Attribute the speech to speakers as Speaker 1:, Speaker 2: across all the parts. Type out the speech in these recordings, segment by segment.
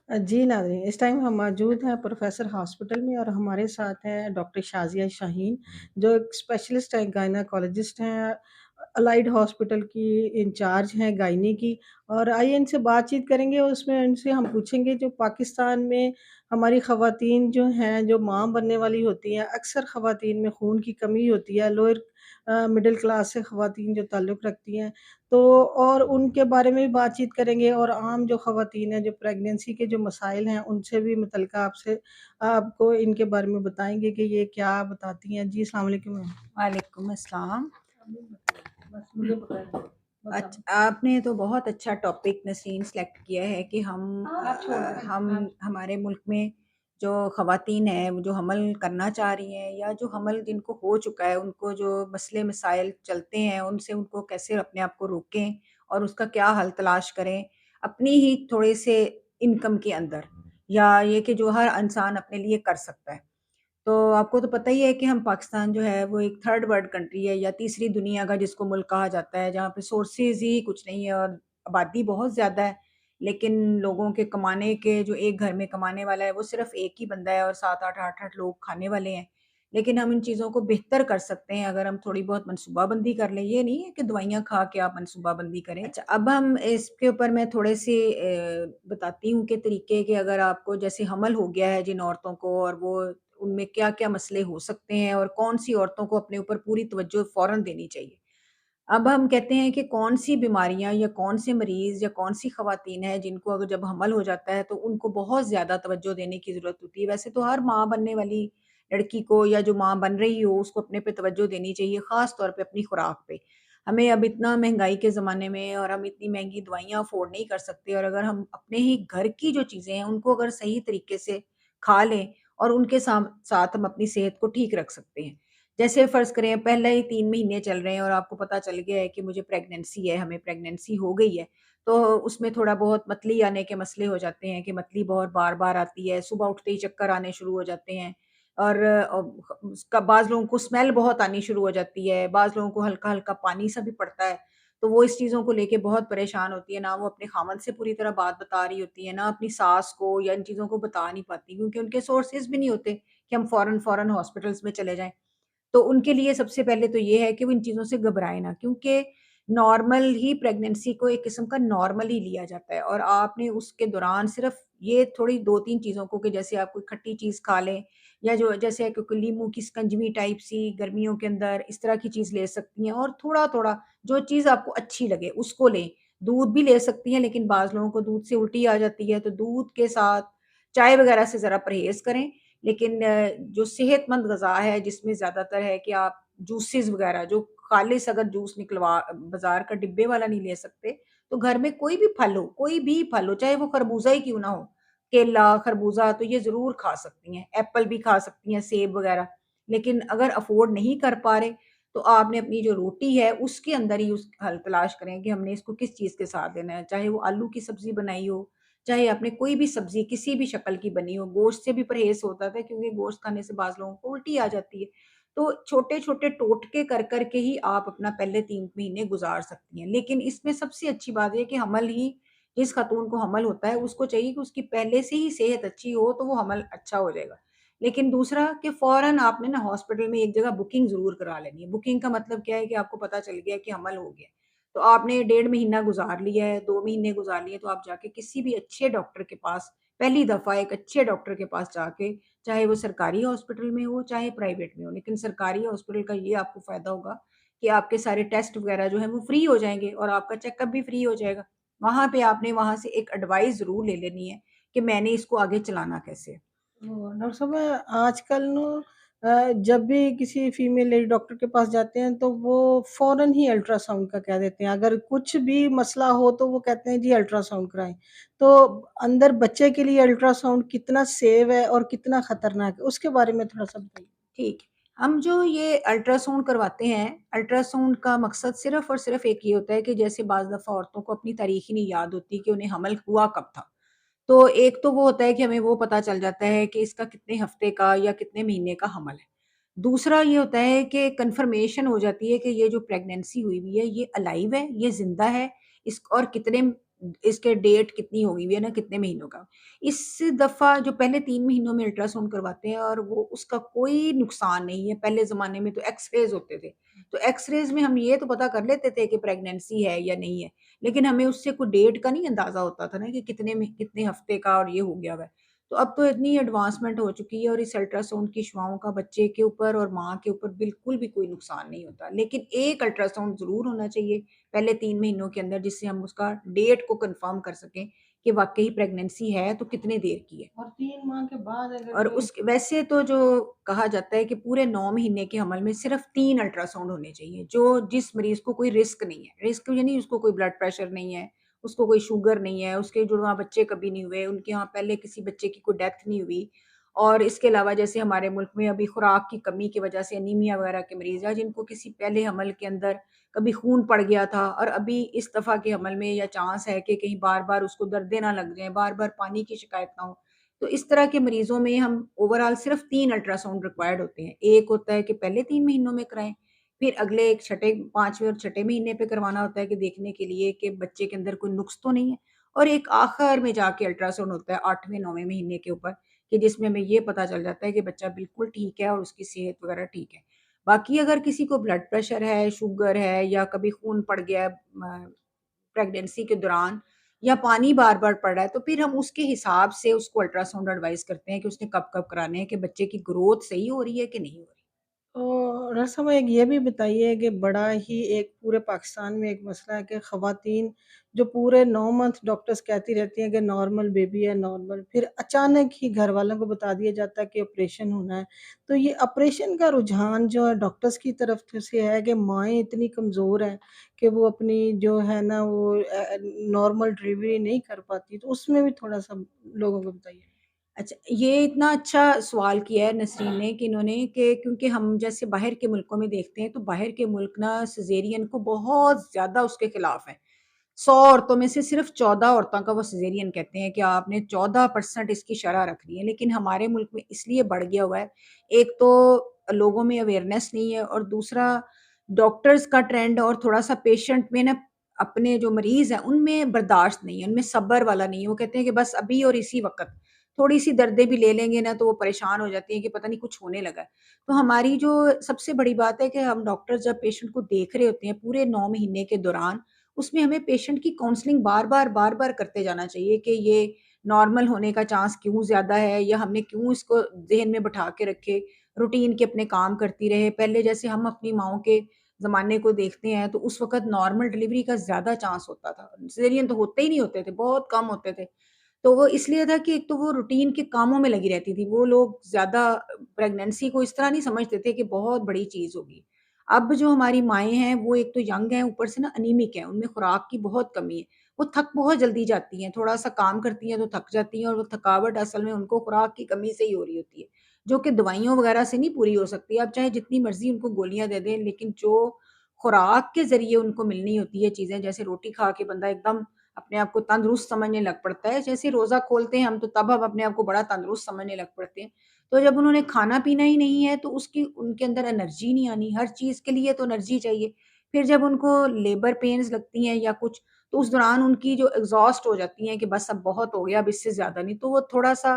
Speaker 1: जी नाज़रीन, इस टाइम हम मौजूद हैं प्रोफ़ेसर हॉस्पिटल में और हमारे साथ हैं डॉक्टर शाज़िया शाहीन, जो एक स्पेशलिस्ट हैं, गायनेकोलॉजिस्ट हैं, अलाइड हॉस्पिटल की इंचार्ज हैं गायनी की। और आइए इनसे बातचीत करेंगे, उसमें इनसे हम पूछेंगे जो पाकिस्तान में हमारी ख़वातीन जो हैं, जो माँ बनने वाली होती हैं, अक्सर ख़वातीन में खून की कमी होती है, लोअर मिडल क्लास से ख़वातीन जो ताल्लुक़ रखती हैं। तो और उनके बारे में भी बातचीत करेंगे और आम जो ख़वातीन हैं, जो प्रेगनेंसी के जो मसाइल हैं, उनसे भी मुतल्लिक़ आपसे आपको इनके बारे में बताएँगे कि ये क्या बताती हैं। जी, अस्सलाम वालेकुम मैम।
Speaker 2: वालेकुम अस्सलाम।
Speaker 1: बस मुझे बताएँ। बस आप
Speaker 2: आपने तो बहुत अच्छा टॉपिक नसीन सेलेक्ट किया है कि
Speaker 1: आप छोड़ दें।
Speaker 2: हम
Speaker 1: आप
Speaker 2: हमारे मुल्क में जो ख़वातीन हैं, जो हमल करना चाह रही हैं या जो हमल जिनको हो चुका है, उनको जो मसले मसाइल चलते हैं, उनसे उनको कैसे अपने आप को रोकें और उसका क्या हल तलाश करें, अपनी ही थोड़े से इनकम के अंदर या ये कि जो हर इंसान अपने लिए कर सकता है। तो आपको तो पता ही है कि हम पाकिस्तान जो है वो एक थर्ड वर्ल्ड कंट्री है या तीसरी दुनिया का जिसको मुल्क कहा जाता है, जहाँ पे सोर्सेज़ ही कुछ नहीं है और आबादी बहुत ज़्यादा है। लेकिन लोगों के कमाने के जो एक घर में कमाने वाला है वो सिर्फ़ एक ही बंदा है और 7-8 8-8 लोग खाने वाले हैं। लेकिन हम इन चीज़ों को बेहतर कर सकते हैं अगर हम थोड़ी बहुत मनसूबाबंदी कर लें। ये नहीं है कि दवाइयाँ खा के आप मनसूबाबंदी करें। अच्छा, अब हम इसके ऊपर मैं थोड़े से बताती हूँ कि तरीके कि अगर आपको जैसे हमल हो गया है जिन औरतों को और वो उनमें क्या-क्या मसले हो सकते हैं और कौन-सी औरतों को अपने ऊपर पूरी तवज्जो फ़ौरन देनी चाहिए। अब हम कहते हैं कि कौन-सी बीमारियाँ या कौन-से मरीज़ या कौन-सी ख़वातीन हैं जिनको अगर जब हमल हो जाता है तो उनको बहुत ज़्यादा तवज्जो देने की ज़रूरत होती है। वैसे तो हर माँ बनने वाली लड़की को या जो माँ बन रही हो उसको अपने पे तवज्जो देनी चाहिए, ख़ास तौर पे अपनी खुराक पे। हमें अब इतना महँगाई के ज़माने में और हम इतनी महँगी दवाइयाँ अफ़ोर्ड नहीं कर सकते और अगर हम अपने ही घर की जो चीज़ें हैं उनको अगर सही तरीके से खा लें और उनके साथ हम अपनी सेहत को ठीक रख सकते हैं। जैसे फ़र्ज़ करें पहले ही 3 महीने चल रहे हैं और आपको पता चल गया है कि मुझे प्रेगनेंसी है, हमें प्रेगनेंसी हो गई है, तो उसमें थोड़ा बहुत मतली आने के मसले हो जाते हैं कि मतली बहुत बार-बार आती है, सुबह उठते ही चक्कर आने शुरू हो जाते हैं और उसका बाज़ लोगों को स्मेल बहुत आनी शुरू हो जाती है, बाज़ लोगों को हल्का-हल्का पानी सा भी पड़ता है, तो वो इस चीज़ों को लेके बहुत परेशान होती है, ना वो अपने ख़ामंद से पूरी तरह बात बता रही होती है, ना अपनी सास को या इन चीज़ों को बता नहीं पाती क्योंकि उनके सोर्सेज़ भी नहीं होते कि हम फ़ौरन-फ़ौरन हॉस्पिटल्स में चले जाएँ। तो उनके लिए सबसे पहले तो ये है कि वो इन चीज़ों से घबराएँ ना क्योंकि नॉर्मल ही प्रेगनेंसी को एक किस्म का नॉर्मल ही लिया जाता है और आपने उसके दौरान सिर्फ़ ये थोड़ी 2-3 चीज़ों को कि जैसे आप कोई खट्टी चीज़ खा लें या जो जैसे कोई नींबू की शिकंजवी टाइप सी गर्मियों के अंदर इस तरह की चीज़ ले सकती हैं और थोड़ा-थोड़ा जो चीज़ आपको अच्छी लगे उसको लें। दूध भी ले सकती हैं लेकिन बाज़ लोगों को दूध से उल्टी आ जाती है तो दूध के साथ चाय वग़ैरह से ज़रा परहेज़ करें। लेकिन जो सेहतमंद ग़िज़ा है जिसमें ज़्यादातर है कि आप जूसेस वग़ैरह जो ख़ालिस अगर जूस निकलवा बाज़ार का डिब्बे वाला नहीं ले सकते, तो घर में कोई भी फल हो, चाहे वो खरबूज़ा ही क्यों ना हो, केला, खरबूज़ा तो ये ज़रूर खा सकती हैं, एप्पल भी खा सकती हैं, सेब वग़ैरह। लेकिन अगर अफ़ोर्ड नहीं कर पा रहे, तो आपने अपनी जो रोटी है उसके अंदर ही उस हल तलाश करें कि हमने इसको किस चीज़ के साथ देना है, चाहे वो आलू की सब्ज़ी बनाई हो चाहे आपने कोई भी सब्ज़ी किसी भी शक्ल की बनी हो, गोश्त से भी परहेज़ होता था क्योंकि गोश्त खाने से बाज़ लोगों को उल्टी आ जाती है। तो छोटे-छोटे टोटके कर के ही आप अपना पहले 3 महीने गुज़ार सकती हैं। लेकिन इसमें सबसे अच्छी बात ये है कि हमल ही जिस खातून को हमल होता है, उसको चाहिए कि उसकी पहले से ही सेहत अच्छी हो, तो वो हमल अच्छा हो जाएगा। लेकिन दूसरा कि फ़ौरन आपने ना हॉस्पिटल में एक जगह बुकिंग ज़रूर करा लेनी है। बुकिंग का मतलब क्या है कि आपको पता चल गया कि हमल हो गया है। तो आपने डेढ़ महीना गुज़ार लिया है, 2 महीने गुज़ार लिए, तो आप जाके किसी भी अच्छे डॉक्टर के पास पहली दफ़ा एक अच्छे डॉक्टर के पास जाके, चाहे वो सरकारी हॉस्पिटल में हो, चाहे प्राइवेट में हो, लेकिन सरकारी हॉस्पिटल का ये आपको फ़ायदा होगा कि आपके सारे टेस्ट वग़ैरह जो हैं वो फ्री हो जाएँगे और आपका चेकअप भी फ्री हो जाएगा। वहाँ पे आपने वहाँ से एक एडवाइस ज़रूर ले लेनी है कि मैंने इसको आगे चलाना कैसे है।
Speaker 1: डॉक्टर साहब आजकल जब भी किसी फीमेल लेडी डॉक्टर के पास जाते हैं तो वो फ़ौरन ही अल्ट्रासाउंड का कह देते हैं। अगर कुछ भी मसला हो तो वो कहते हैं जी अल्ट्रासाउंड कराएँ। तो अंदर बच्चे के लिए अल्ट्रासाउंड कितना सेफ है और कितना खतरनाक है? उसके बारे में थोड़ा-सा बताइए।
Speaker 2: ठीक है। हम जो ये अल्ट्रासाउंड करवाते हैं, अल्ट्रासाउंड का मकसद सिर्फ़ और सिर्फ़ एक ये होता है कि जैसे बाज़ दफ़ा औरतों को अपनी तारीख़ ही नहीं याद होती कि उन्हें हमल हुआ कब था। तो एक तो वो होता है कि हमें वो पता चल जाता है कि इसका कितने हफ़्ते का या कितने महीने का हमल है। दूसरा ये होता है कि कन्फर्मेशन हो जाती है कि ये जो प्रेगनेंसी हुई हुई है, ये अलाइव है, ये ज़िंदा है, इस और कितने इसके डेट कितनी होगी हुई है ना, कितने महीनों का। इस दफ़ा जो पहले 3 महीनों में अल्ट्रासाउंड करवाते हैं और वो उसका कोई नुकसान नहीं है। पहले ज़माने में तो एक्स-रेज़ होते थे। तो एक्स-रेज़ में हम ये तो पता कर लेते थे कि प्रेगनेंसी है या नहीं है। लेकिन हमें उससे कोई डेट का नहीं अंदाज़ा होता था ना कि कितने हफ्ते का और ये हो गया हुआ है। तो अब तो इतनी एडवांसमेंट हो चुकी है और इस अल्ट्रासाउंड की शुआओं का बच्चे के ऊपर और माँ के ऊपर बिल्कुल भी कोई नुकसान नहीं होता। लेकिन एक अल्ट्रासाउंड ज़रूर होना चाहिए पहले 3 महीनों के अंदर, जिससे हम उसका डेट को कन्फर्म कर सकें कि वाक़ई प्रेगनेंसी है तो कितने देर की है।
Speaker 1: और 3 माह के बाद अगर
Speaker 2: और
Speaker 1: कोई
Speaker 2: उस वैसे तो जो कहा जाता है कि पूरे 9 महीने के हमल में सिर्फ़ 3 अल्ट्रासाउंड होने चाहिए, जो जिस मरीज़ को कोई रिस्क नहीं है। रिस्क यानी उसको कोई ब्लड प्रेशर नहीं है, उसको कोई शुगर नहीं है, उसके जुड़वाँ बच्चे कभी नहीं हुए, उनके यहाँ पहले किसी बच्चे की कोई डेथ नहीं हुई। और इसके अलावा जैसे हमारे मुल्क में अभी खुराक की कमी की वजह से एनीमिया वगैरह के मरीज़ हैं, जिनको किसी पहले हमल के अंदर कभी खून पड़ गया था और अभी इस दफ़ा के हमल में या चांस है कि कहीं बार-बार उसको दर्दें ना लग जाएँ, बार-बार पानी की शिकायत ना हो। तो इस तरह के मरीज़ों में हम ओवरऑल सिर्फ़ 3 अल्ट्रासाउंड रिक्वायर्ड होते हैं। एक होता है कि पहले 3 महीनों में कराएँ, फिर अगले एक छठे 5वें और छठे महीने पे करवाना होता है कि देखने के लिए कि बच्चे के अंदर कोई नुक्स तो नहीं है, और एक आखिर में जाके अल्ट्रासाउंड होता है 8वें 9वें महीने के ऊपर, कि जिसमें हमें ये पता चल जाता है कि बच्चा बिल्कुल ठीक है और उसकी सेहत वगैरह ठीक है। बाकी अगर किसी को ब्लड प्रेशर है, शुगर है या कभी खून पड़ गया है प्रेगनेंसी के दौरान या पानी बार-बार पड़ रहा है, तो फिर हम उसके हिसाब से उसको अल्ट्रासाउंड एडवाइस करते हैं कि उसने कब-कब कराने हैं, कि बच्चे की ग्रोथ सही हो रही है कि नहीं हो रही।
Speaker 1: डॉक्टर साहब एक ये भी बताइए कि बड़ा ही एक पूरे पाकिस्तान में एक मसला है कि ख़वातीन जो पूरे 9 मंथ डॉक्टर्स कहती रहती हैं कि नॉर्मल बेबी है नॉर्मल, फिर अचानक ही घरवालों को बता दिया जाता है कि ऑपरेशन होना है। तो ये ऑपरेशन का रुझान जो है डॉक्टर्स की तरफ से है कि माएँ इतनी कमज़ोर हैं कि वो अपनी जो है ना वो नॉर्मल डिलीवरी नहीं कर पाती, तो उसमें भी थोड़ा-सा लोगों को बताइए?
Speaker 2: अच्छा, ये इतना अच्छा सवाल किया है नसरीन ने कि इन्होंने कि क्योंकि हम जैसे बाहर के मुल्कों में देखते हैं, तो बाहर के मुल्क ना सिज़ेरियन को बहुत ज़्यादा उसके खिलाफ हैं। 100 औरतों में से सिर्फ़ 14 औरतों का वो सिज़ेरियन कहते हैं कि आपने 14% इसकी शरह रखनी है, लेकिन हमारे मुल्क में इसलिए बढ़ गया हुआ है, एक तो लोगों में अवेयरनेस नहीं है और दूसरा डॉक्टर्स का ट्रेंड और थोड़ा-सा पेशेंट में ना अपने जो मरीज़ हैं, उनमें बर्दाश्त नहीं है, उनमें सब्र वाला नहीं है। वो कहते हैं कि बस अभी और इसी वक़्त, थोड़ी-सी दर्दें भी ले लेंगे ना तो वो परेशान हो जाती हैं कि पता नहीं कुछ होने लगा है। तो हमारी जो सबसे बड़ी बात है कि हम डॉक्टर जब पेशेंट को देख रहे होते हैं पूरे 9 महीने के दौरान, उसमें हमें पेशेंट की काउंसलिंग बार-बार करते जाना चाहिए कि ये नॉर्मल होने का चांस क्यों ज़्यादा है या हमने क्यों इसको ज़हन में बिठा के रखे, रूटीन के अपने काम करती रहे। पहले जैसे हम अपनी माँओं के ज़माने को देखते हैं तो उस वक़्त नॉर्मल डिलीवरी का ज़्यादा चांस होता था। सिज़ेरियन तो होते ही नहीं होते थे, बहुत कम होते थे। तो वो इसलिए था कि एक तो वो रूटीन के कामों में लगी रहती थी। वो लोग ज़्यादा प्रेगनेंसी को इस तरह नहीं समझते थे कि बहुत बड़ी चीज़ होगी। अब जो हमारी माएँ हैं, वो एक तो यंग हैं, ऊपर से ना एनीमिक हैं, उनमें खुराक की बहुत कमी है। वो थक बहुत जल्दी जाती हैं, थोड़ा-सा काम करती हैं तो थक जाती हैं और वो थकावट असल में उनको खुराक की कमी से ही हो रही होती है, जो कि दवाइयों वगैरह से नहीं पूरी हो सकती। आप चाहे जितनी मर्ज़ी उनको गोलियाँ दे दें, लेकिन जो खुराक के ज़रिए उनको मिलनी होती है चीज़ें, जैसे रोटी खा के बंदा एकदम अपने आप को तंदुरुस्त समझने लग पड़ता है। जैसे रोज़ा खोलते हैं हम तो तब हम अपने आप को बड़ा तंदुरुस्त समझने लग पड़ते हैं। तो जब उन्होंने खाना-पीना ही नहीं है तो उसकी उनके अंदर एनर्जी नहीं आनी, हर चीज़ के लिए तो एनर्जी चाहिए। फिर जब उनको लेबर पेन्स लगती हैं या कुछ, तो उस दौरान उनकी जो एग्ज़ॉस्ट हो जाती हैं कि बस अब बहुत हो गया, अब इससे ज़्यादा नहीं। तो वो थोड़ा-सा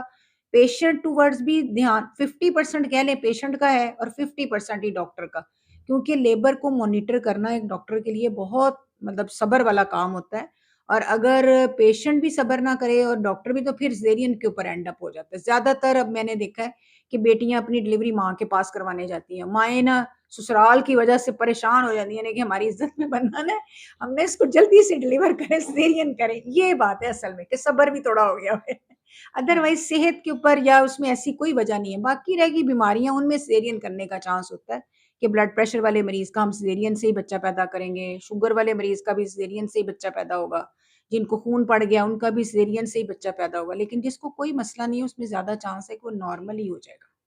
Speaker 2: पेशेंट टुवर्ड्स भी ध्यान 50% कह लें पेशेंट का है और 50% ही डॉक्टर का। क्योंकि लेबर को मॉनिटर करना एक डॉक्टर के लिए बहुत मतलब सब्र वाला काम होता है। और अगर पेशेंट भी सब्र ना करे और डॉक्टर भी, तो फिर सिज़ेरियन के ऊपर एंड अप हो जाता है। ज़्यादातर अब मैंने देखा है कि बेटियाँ अपनी डिलीवरी माँ के पास करवाने जाती हैं। माएँ ना ससुराल की वजह से परेशान हो जाती हैं ना कि हमारी इज़्ज़त में बंधन है, हमने इसको जल्दी से डिलीवर करें, सिज़ेरियन करें। ये बात है असल में कि सब्र भी थोड़ा हो गया है।
Speaker 1: हाँ।
Speaker 2: अदरवाइज़ सेहत के ऊपर या उसमें ऐसी कोई वजह नहीं है। बाकी रह गई बीमारियाँ, उनमें सिज़ेरियन करने का चांस होता है कि ब्लड प्रेशर वाले मरीज़ का हम सिज़ेरियन से ही बच्चा पैदा करेंगे, शुगर वाले मरीज़ का भी सिज़ेरियन से ही बच्चा पैदा होगा। जिनको खून पड़ गया उनका भी सिज़ेरियन से ही बच्चा पैदा होगा, लेकिन जिसको कोई मसला नहीं है उसमें ज़्यादा चांस है कि वो नॉर्मल ही हो जाएगा।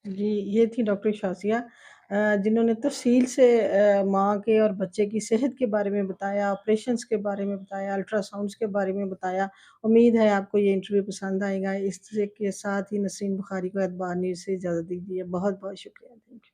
Speaker 1: जी, ये थी डॉक्टर शाज़िया जिन्होंने तफ़सील से माँ के और बच्चे की सेहत के बारे में बताया, ऑपरेशंस के बारे में बताया, अल्ट्रासाउंड्स के बारे में बताया। उम्मीद है आपको ये इंटरव्यू पसंद आएगा। इस के साथ ही नसरीन बुखारी को एतबार न्यूज़ से इजाज़त दीजिए। बहुत-बहुत शुक्रिया। Thank you.